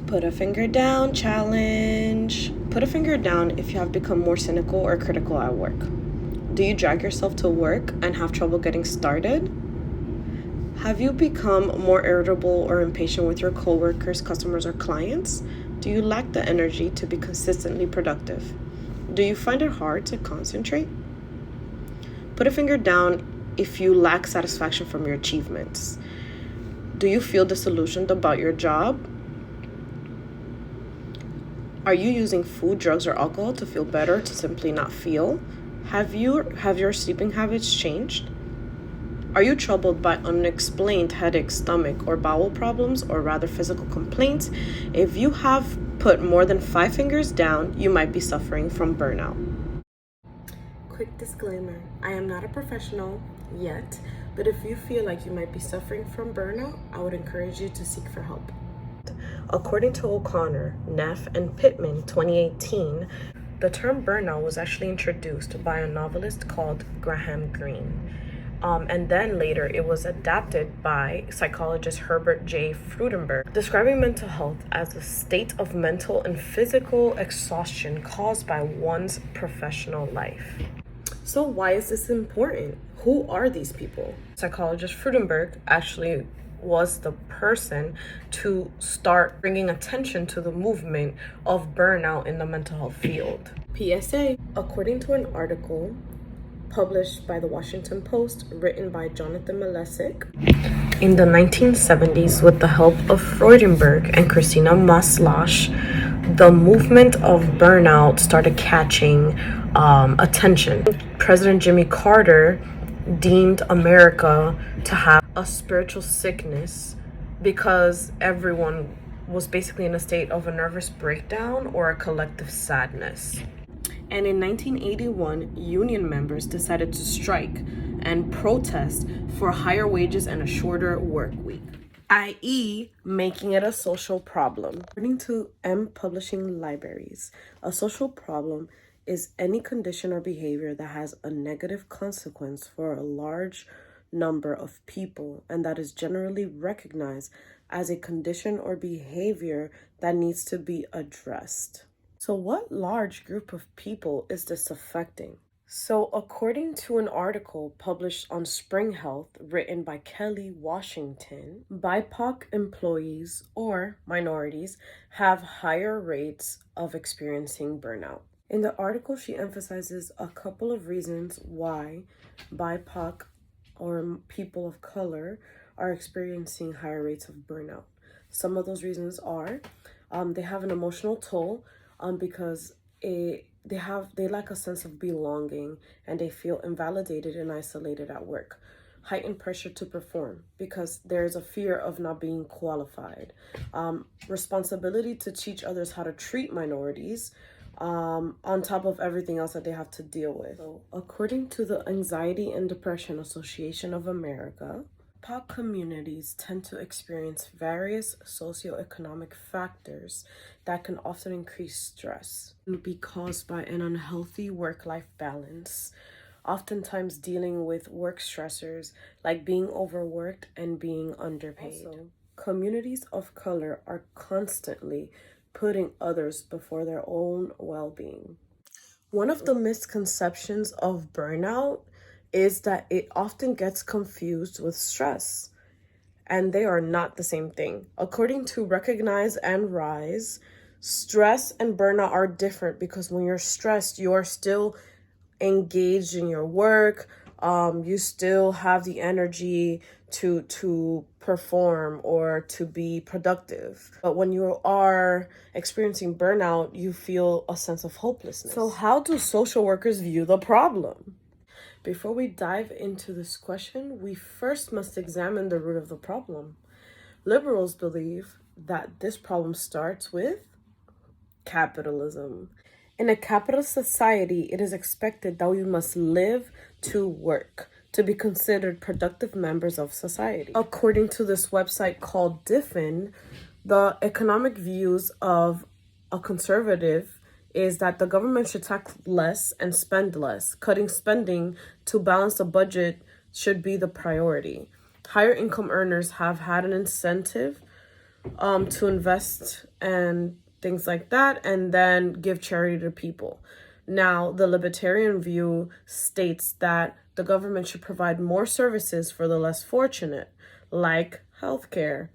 Put a finger down challenge. Put a finger down if you have become more cynical or critical at work. Do you drag yourself to work and have trouble getting started? Have you become more irritable or impatient with your coworkers, customers, or clients? Do you lack the energy to be consistently productive? Do you find it hard to concentrate? Put a finger down if you lack satisfaction from your achievements. Do you feel disillusioned about your job? Are you using food, drugs, or alcohol to feel better, to simply not feel? Have your sleeping habits changed? Are you troubled by unexplained headache, stomach, or bowel problems, or rather physical complaints? If you have put more than 5 fingers down, you might be suffering from burnout. Quick disclaimer, I am not a professional yet, but if you feel like you might be suffering from burnout, I would encourage you to seek for help. According to O'Connor, Neff, and Pittman, 2018, the term burnout was actually introduced by a novelist called Graham Greene. And then later it was adapted by psychologist Herbert J. Freudenberg, describing mental health as a state of mental and physical exhaustion caused by one's professional life. So why is this important? Who are these people? Psychologist Freudenberg actually was the person to start bringing attention to the movement of burnout in the mental health field. PSA, according to an article published by the Washington Post, written by Jonathan Malesic, in the 1970s, with the help of Freudenberg and Christina Maslach, the movement of burnout started catching attention. President Jimmy Carter deemed America to have a spiritual sickness because everyone was basically in a state of a nervous breakdown or a collective sadness. And in 1981, union members decided to strike and protest for higher wages and a shorter work week, i.e., making it a social problem. According to M Publishing Libraries, a social problem is any condition or behavior that has a negative consequence for a large number of people and that is generally recognized as a condition or behavior that needs to be addressed. So what large group of people is this affecting? So according to an article published on Spring Health written by Kelly Washington, BIPOC employees or minorities have higher rates of experiencing burnout. In the article, she emphasizes a couple of reasons why BIPOC or people of color are experiencing higher rates of burnout. Some of those reasons are they have an emotional toll because they lack a sense of belonging and they feel invalidated and isolated at work. Heightened pressure to perform because there's a fear of not being qualified. Responsibility to teach others how to treat minorities on top of everything else that they have to deal with. So, according to the Anxiety and Depression Association of America, BIPOC communities tend to experience various socioeconomic factors that can often increase stress and be caused by an unhealthy work-life balance, oftentimes dealing with work stressors like being overworked and being underpaid. Also, communities of color are constantly putting others before their own well-being. One of the misconceptions of burnout is that it often gets confused with stress, and they are not the same thing. According to Recognize and Rise, stress and burnout are different because when you're stressed, you are still engaged in your work. You still have the energy to perform or to be productive. But when you are experiencing burnout, you feel a sense of hopelessness. So how do social workers view the problem? Before we dive into this question, we first must examine the root of the problem. Liberals believe that this problem starts with capitalism. In a capitalist society, it is expected that we must live to work to be considered productive members of society. According to this website called Diffin, the economic views of a conservative is that the government should tax less and spend less. Cutting spending to balance the budget should be the priority. Higher income earners have had an incentive to invest and things like that, and then give charity to people. Now, the libertarian view states that the government should provide more services for the less fortunate, like healthcare,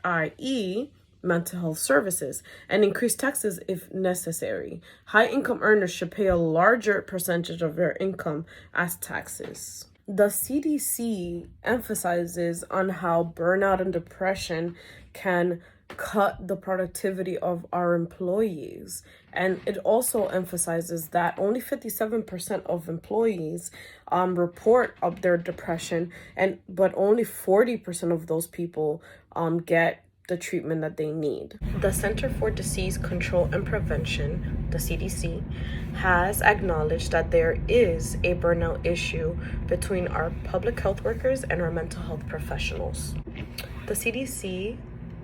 i.e., mental health services, and increase taxes if necessary. High income earners should pay a larger percentage of their income as taxes. The CDC emphasizes on how burnout and depression can cut the productivity of our employees. And it also emphasizes that only 57% of employees report of their depression, but only 40% of those people get the treatment that they need. The Center for Disease Control and Prevention, the CDC, has acknowledged that there is a burnout issue between our public health workers and our mental health professionals. The CDC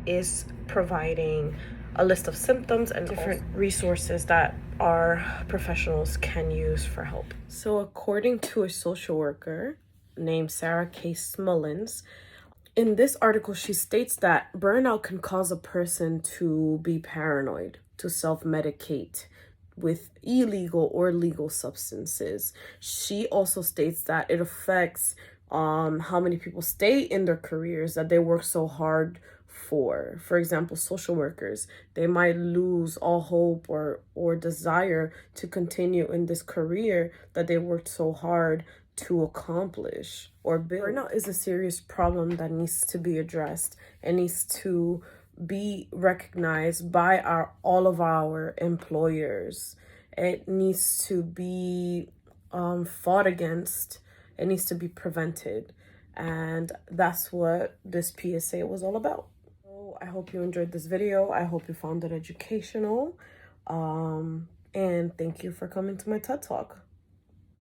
is providing a list of symptoms and different resources that our professionals can use for help. So according to a social worker named Sarah K. Smullins, in this article, she states that burnout can cause a person to be paranoid, to self-medicate with illegal or legal substances. She also states that it affects how many people stay in their careers that they work so hard for. For example, social workers, they might lose all hope or desire to continue in this career that they worked so hard to accomplish or build. Burnout is a serious problem that needs to be addressed and needs to be recognized by all of our employers. It needs to be fought against. It needs to be prevented. And that's what this PSA was all about. So I hope you enjoyed this video. I hope you found it educational. And thank you for coming to my TED Talk.